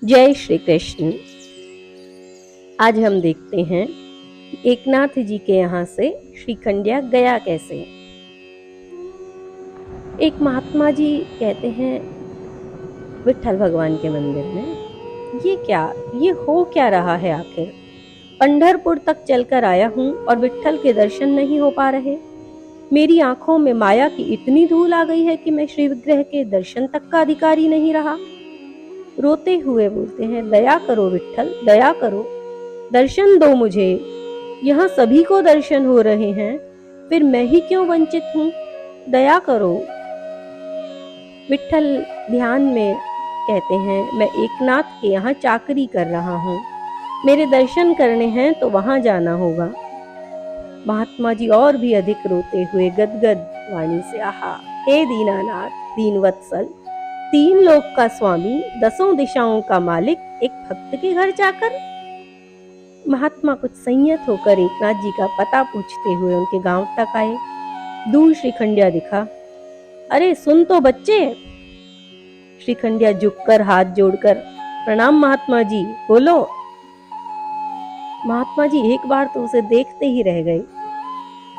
जय श्री कृष्ण। आज हम देखते हैं एकनाथ जी के यहाँ से श्रीखंडिया गया कैसे। एक महात्मा जी कहते हैं विट्ठल भगवान के मंदिर में, ये हो क्या रहा है आखिर। पंढरपुर तक चलकर आया हूँ और विट्ठल के दर्शन नहीं हो पा रहे। मेरी आंखों में माया की इतनी धूल आ गई है कि मैं श्री विग्रह के दर्शन तक का अधिकारी नहीं रहा। रोते हुए बोलते हैं, दया करो विट्ठल, दया करो, दर्शन दो मुझे। यहाँ सभी को दर्शन हो रहे हैं, फिर मैं ही क्यों वंचित हूँ, दया करो। विट्ठल ध्यान में कहते हैं, मैं एकनाथ के यहाँ चाकरी कर रहा हूँ, मेरे दर्शन करने हैं तो वहां जाना होगा। महात्मा जी और भी अधिक रोते हुए गदगद वाणी से, आहा, हे दीनानाथ, दीनवत्सल, 3 लोक का स्वामी, 10 दिशाओं का मालिक, एक भक्त के घर जाकर। महात्मा कुछ संयत होकर एकनाथ जी का पता पूछते हुए उनके गांव तक आए। दूर श्रीखंडिया दिखा। अरे सुन तो बच्चे। श्रीखंडिया झुककर हाथ जोड़कर, प्रणाम महात्मा जी, बोलो। महात्मा जी एक बार तो उसे देखते ही रह गए।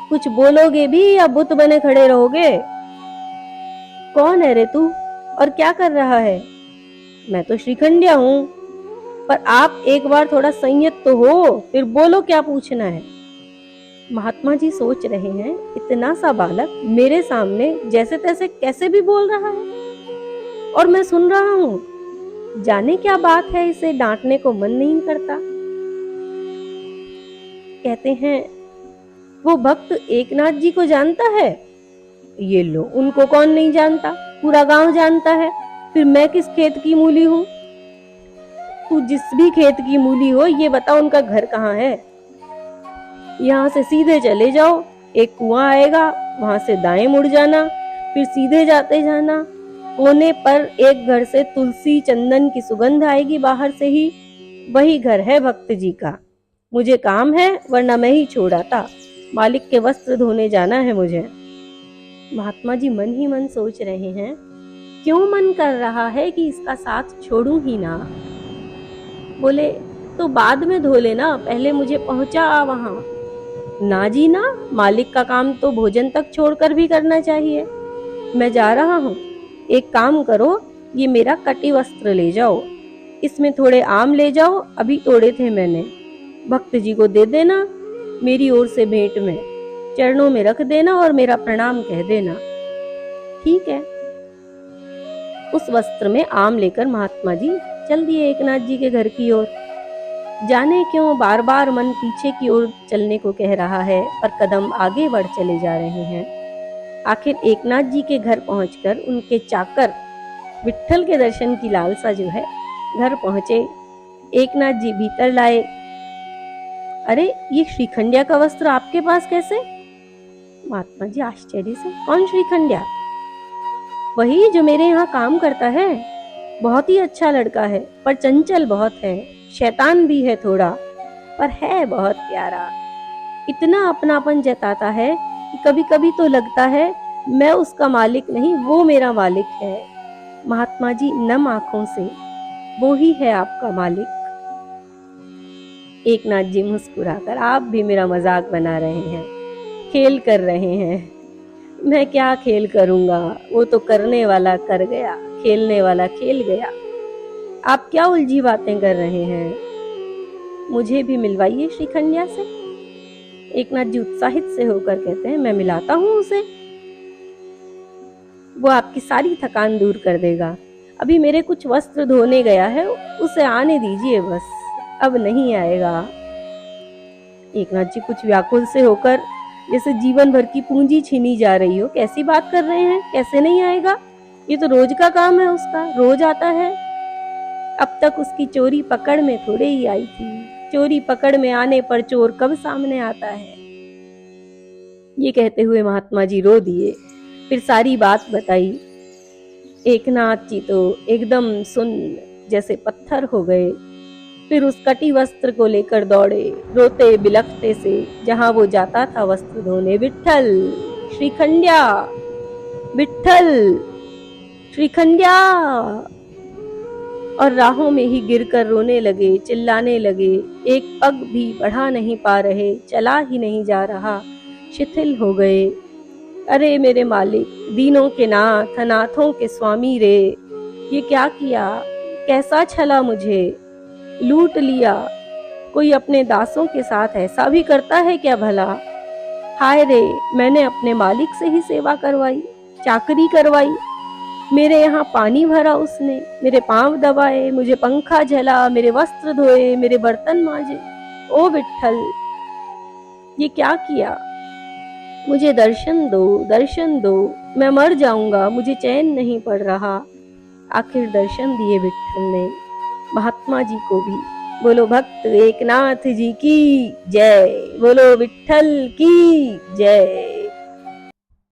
कुछ बोलोगे भी या बुत बने खड़े रहोगे? कौन है रे तू और क्या कर रहा है? मैं तो श्रीखंडिया हूँ, पर आप एक बार थोड़ा संयत तो हो, फिर बोलो क्या पूछना है। महात्मा जी सोच रहे हैं, इतना सा बालक मेरे सामने जैसे तैसे कैसे भी बोल रहा है, और मैं सुन रहा हूँ। जाने क्या बात है, इसे डांटने को मन नहीं करता। कहते हैं, वो भक्त एकनाथ जी को जानता है? ये लो, उनको कौन नहीं जानता, पूरा गांव जानता है। फिर मैं किस खेत की मूली हूँ? तू जिस भी खेत की मूली हो, ये बता उनका घर कहाँ है। यहाँ से सीधे चले जाओ, एक कुआं आएगा, वहां से दाएं मुड़ जाना, फिर सीधे जाते जाना। कोने पर एक घर से तुलसी चंदन की सुगंध आएगी बाहर से ही, वही घर है भक्त जी का। मुझे काम है, वरना मैं ही छोड़ आता। मालिक के वस्त्र धोने जाना है मुझे। महात्मा जी मन ही मन सोच रहे हैं, क्यों मन कर रहा है कि इसका साथ छोड़ूं ही ना। बोले, तो बाद में धो लेना, पहले मुझे पहुंचा वहां। ना जी ना, मालिक का काम तो भोजन तक छोड़कर भी करना चाहिए। मैं जा रहा हूँ, एक काम करो, ये मेरा कटी वस्त्र ले जाओ, इसमें थोड़े आम ले जाओ, अभी तोड़े थे मैंने। भक्त जी को दे देना, मेरी ओर से भेंट में, चरणों में रख देना और मेरा प्रणाम कह देना। ठीक है। उस वस्त्र में आम लेकर महात्मा जी चल दिए एकनाथ जी के घर की ओर। जाने क्यों बार बार मन पीछे की ओर चलने को कह रहा है, पर कदम आगे बढ़ चले जा रहे हैं। आखिर एकनाथ जी के घर पहुंचकर उनके चाकर विट्ठल के दर्शन की लालसा जो है, घर पहुंचे। एकनाथ जी भीतर लाए। अरे, ये श्रीखंडिया का वस्त्र आपके पास कैसे? महात्मा जी आश्चर्य से, कौन श्रीखंडिया? वही जो मेरे यहाँ काम करता है। बहुत ही अच्छा लड़का है, पर चंचल बहुत है, शैतान भी है थोड़ा, पर है बहुत प्यारा। इतना अपनापन जताता है कि कभी कभी तो लगता है मैं उसका मालिक नहीं, वो मेरा मालिक है। महात्मा जी नम आंखों से, वो ही है आपका मालिक। एकनाथ जी मुस्कुराकर, आप भी मेरा मजाक बना रहे हैं, खेल कर रहे हैं। मैं क्या खेल करूंगा, वो तो करने वाला कर गया, खेलने वाला खेल गया। आप क्या उलझी बातें कर रहे हैं? मुझे भी मिलवाइए श्रीखंडिया से। एकनाथ जी उत्साहित से होकर कहते हैं, मैं मिलाता हूँ उसे, वो आपकी सारी थकान दूर कर देगा। अभी मेरे कुछ वस्त्र धोने गया है, उसे आने दीजिए बस, अब नहीं आएगा। एकनाथ जी कुछ व्याकुल से होकर, जैसे जीवन भर की पूंजी छीनी जा रही हो, कैसी बात कर रहे हैं, कैसे नहीं आएगा? ये तो रोज का काम है उसका, रोज आता है। अब तक उसकी चोरी पकड़ में थोड़े ही आई थी, चोरी पकड़ में आने पर चोर कब सामने आता है। ये कहते हुए महात्मा जी रो दिए, फिर सारी बात बताई। एकनाथ जी तो एकदम सुन जैसे पत्थर हो गए। फिर उस कटी वस्त्र को लेकर दौड़े, रोते बिलखते से, जहां वो जाता था वस्त्र धोने। विट्ठल, श्रीखंडिया, विट्ठल, श्रीखंडिया। और राहों में ही गिरकर रोने लगे, चिल्लाने लगे। एक पग भी बढ़ा नहीं पा रहे, चला ही नहीं जा रहा, शिथिल हो गए। अरे मेरे मालिक, दीनों के नाथ, अनाथों के स्वामी रे, ये क्या किया? कैसा छला मुझे, लूट लिया। कोई अपने दासों के साथ ऐसा भी करता है क्या भला? हाय रे, मैंने अपने मालिक से ही सेवा करवाई, चाकरी करवाई। मेरे यहाँ पानी भरा उसने, मेरे पांव दबाए, मुझे पंखा झला, मेरे वस्त्र धोए, मेरे बर्तन मांजे। ओ विट्ठल, ये क्या किया? मुझे दर्शन दो, दर्शन दो, मैं मर जाऊंगा, मुझे चैन नहीं पड़ रहा। आखिर दर्शन दिए विट्ठल ने महात्मा जी को भी। बोलो भक्त एकनाथ जी की जय, बोलो विट्ठल की जय।